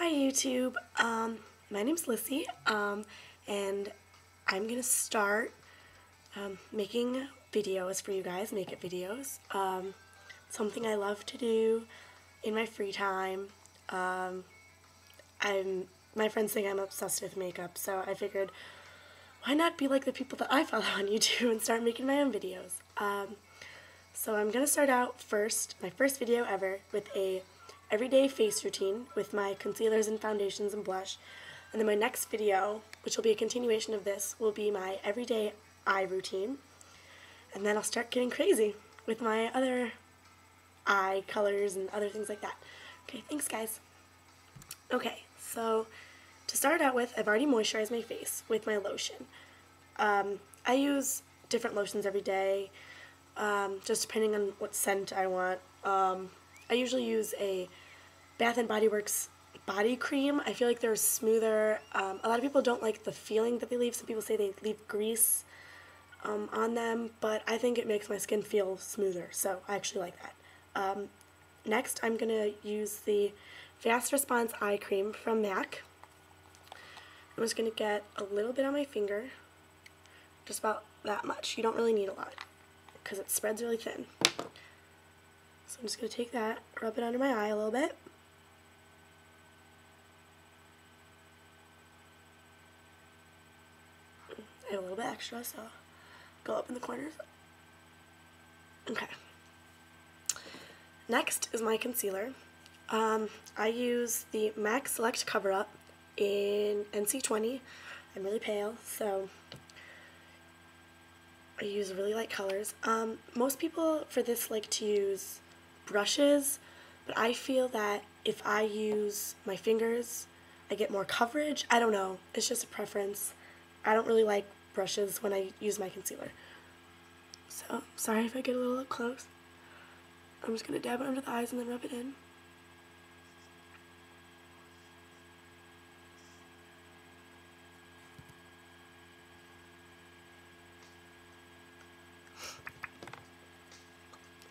Hi YouTube, my name's Lissy, and I'm gonna start making videos for you guys, makeup videos. Something I love to do in my free time. My friends think I'm obsessed with makeup, so I figured why not be like the people that I follow on YouTube and start making my own videos. So I'm gonna start out first, my first video ever, with a everyday face routine with my concealers and foundations and blush. And then my next video, which will be a continuation of this, will be my everyday eye routine. And then I'll start getting crazy with my other eye colors and other things like that. Okay, thanks guys. Okay, so to start out with, I've already moisturized my face with my lotion. I use different lotions every day, just depending on what scent I want. I usually use a Bath & Body Works body cream. I feel like they're smoother. A lot of people don't like the feeling that they leave. Some people say they leave grease on them, but I think it makes my skin feel smoother, so I actually like that. Next, I'm going to use the Fast Response Eye Cream from MAC. I'm just going to get a little bit on my finger, just about that much. You don't really need a lot, because it spreads really thin. So I'm just going to take that, rub it under my eye a little bit. I have a little bit extra, so go up in the corners. Okay. Next is my concealer. I use the MAC Select Cover Up in NC20. I'm really pale, so I use really light colors. Most people for this like to use brushes, but I feel that if I use my fingers, I get more coverage. I don't know. It's just a preference. I don't really like brushes when I use my concealer. So, sorry if I get a little up close. I'm just going to dab it under the eyes and then rub it in.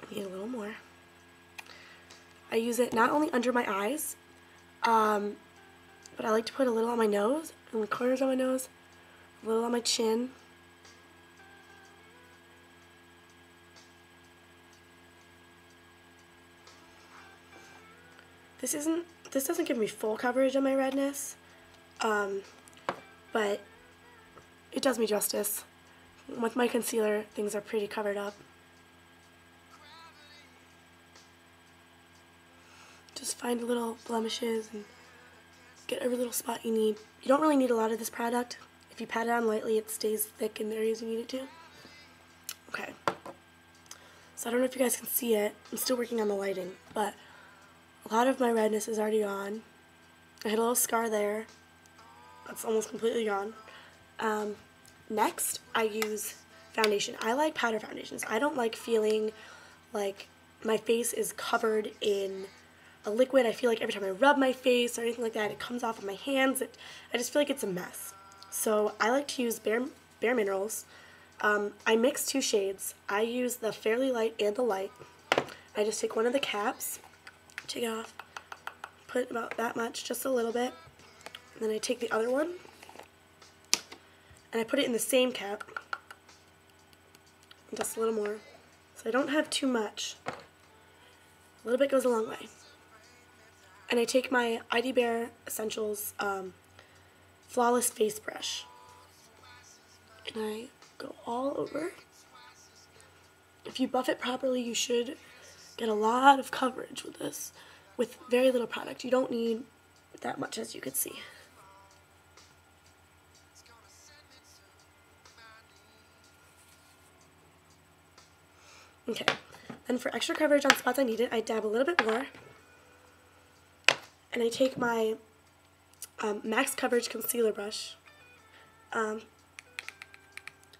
Need a little more. I use it not only under my eyes, but I like to put a little on my nose, on the corners of my nose, a little on my chin. This doesn't give me full coverage of my redness, but it does me justice. With my concealer, things are pretty covered up. Just find little blemishes and get every little spot you need. You don't really need a lot of this product. If you pat it on lightly, it stays thick in the areas you need it to. Okay. So I don't know if you guys can see it. I'm still working on the lighting, but a lot of my redness is already gone. I had a little scar there. That's almost completely gone. Next, I use foundation. I like powder foundations. I don't like feeling like my face is covered in a liquid. I feel like every time I rub my face or anything like that, it comes off of my hands. I just feel like it's a mess. So I like to use Bare Minerals. I mix two shades. I use the Fairly Light and the Light. I just take one of the caps, take it off, put about that much, just a little bit, and then I take the other one, and I put it in the same cap, just a little more, so I don't have too much. A little bit goes a long way. And I take my ID Bare Essentials Flawless Face Brush, and I go all over. If you buff it properly, you should get a lot of coverage with this, with very little product. You don't need that much, as you can see. Okay, then for extra coverage on spots I need it, I dab a little bit more. And I take my Max Coverage Concealer Brush.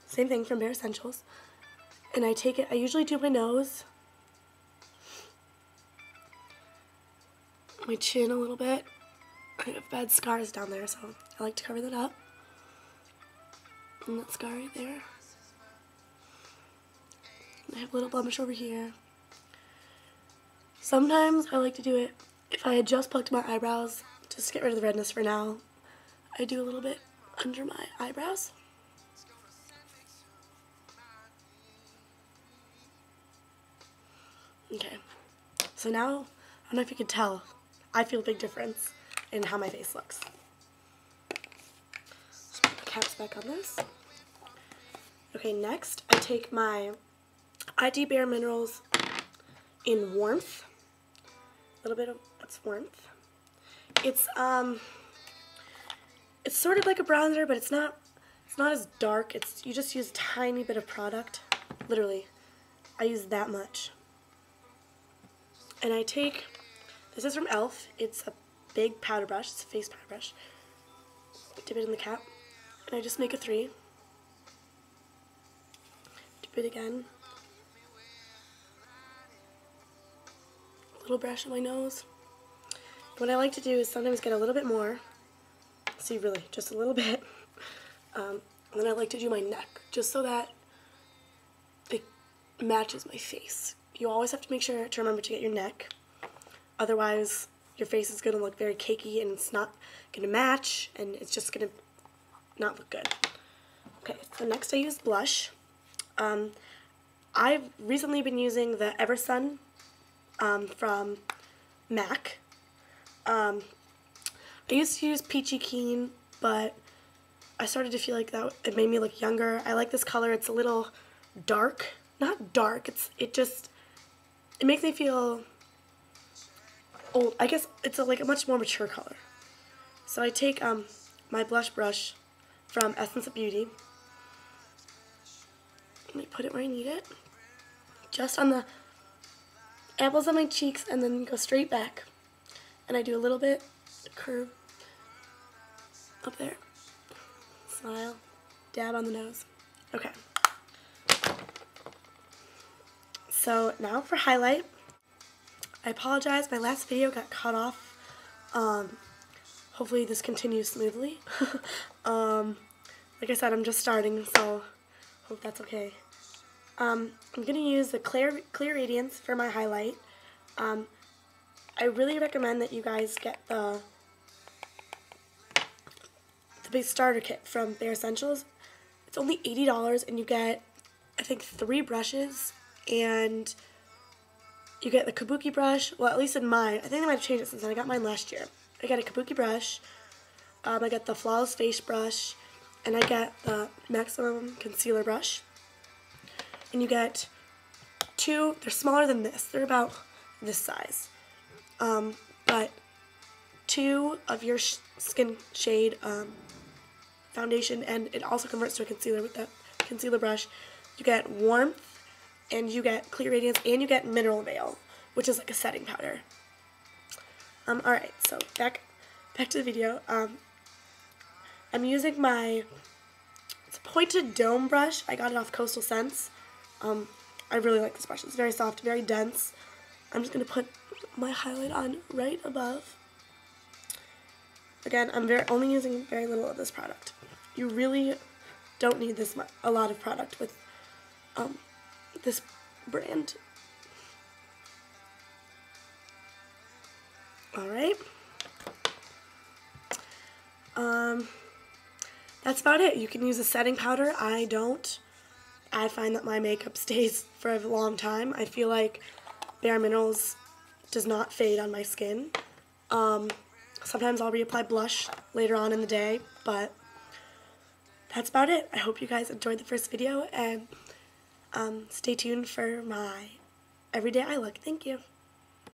Same thing from Bare Essentials. And I take it, I usually do my nose, my chin a little bit. I have bad scars down there, so I like to cover that up. And that scar right there. And I have a little blemish over here. Sometimes I like to do it if I had just plucked my eyebrows just to get rid of the redness for now, I do a little bit under my eyebrows. Okay, so now, I don't know if you can tell, I feel a big difference in how my face looks. Just put the caps back on this. Okay, next I take my ID Bare Minerals in Warmth. A little bit of, what's Warmth? It's sort of like a bronzer, but it's not as dark. You just use a tiny bit of product. Literally, I use that much. And I take, this is from e.l.f. It's a big powder brush. It's a face powder brush. Dip it in the cap, and I just make a 3. Dip it again. A little brush on my nose. What I like to do is sometimes get a little bit more. See, really, just a little bit. And then I like to do my neck, just so that it matches my face. You always have to make sure to remember to get your neck. Otherwise, your face is going to look very cakey and it's not going to match, and it's just going to not look good. Okay, so next I use blush. I've recently been using the Eversun from MAC. I used to use Peachy Keen, but I started to feel like that it made me look younger. I like this color. It's a little dark. Not dark. It makes me feel old. I guess it's like a much more mature color. So I take my blush brush from Essence of Beauty. Let me put it where I need it. Just on the apples of my cheeks, and then go straight back. And I do a little bit curve up there. Smile. Dab on the nose. Okay. So now for highlight. I apologize, my last video got cut off. Hopefully this continues smoothly. Like I said, I'm just starting, so hope that's okay. I'm going to use the Clear Radiance for my highlight. I really recommend that you guys get the big starter kit from Bare Escentuals. It's only $80 and you get, I think, 3 brushes, and you get the Kabuki brush. Well, at least in mine, I think they might have changed it since I got mine last year. I got a Kabuki brush, I got the Flawless Face brush, and I get the Maximum Concealer brush. And you get 2, they're smaller than this, they're about this size. But 2 of your skin shade foundation, and it also converts to a concealer with that concealer brush. You get Warmth, and you get Clear Radiance, and you get Mineral Veil, which is like a setting powder. Alright, so back to the video. I'm using it's a pointed dome brush. I got it off Coastal Scents. I really like this brush. It's very soft, very dense. I'm just going to put my highlight on right above. Again, I'm only using very little of this product. You really don't need a lot of product with this brand. Alright. That's about it. You can use a setting powder. I don't. I find that my makeup stays for a long time. I feel like Bare Minerals does not fade on my skin. Sometimes I'll reapply blush later on in the day, but that's about it. I hope you guys enjoyed the first video, and stay tuned for my Everyday Eye Look. Thank you.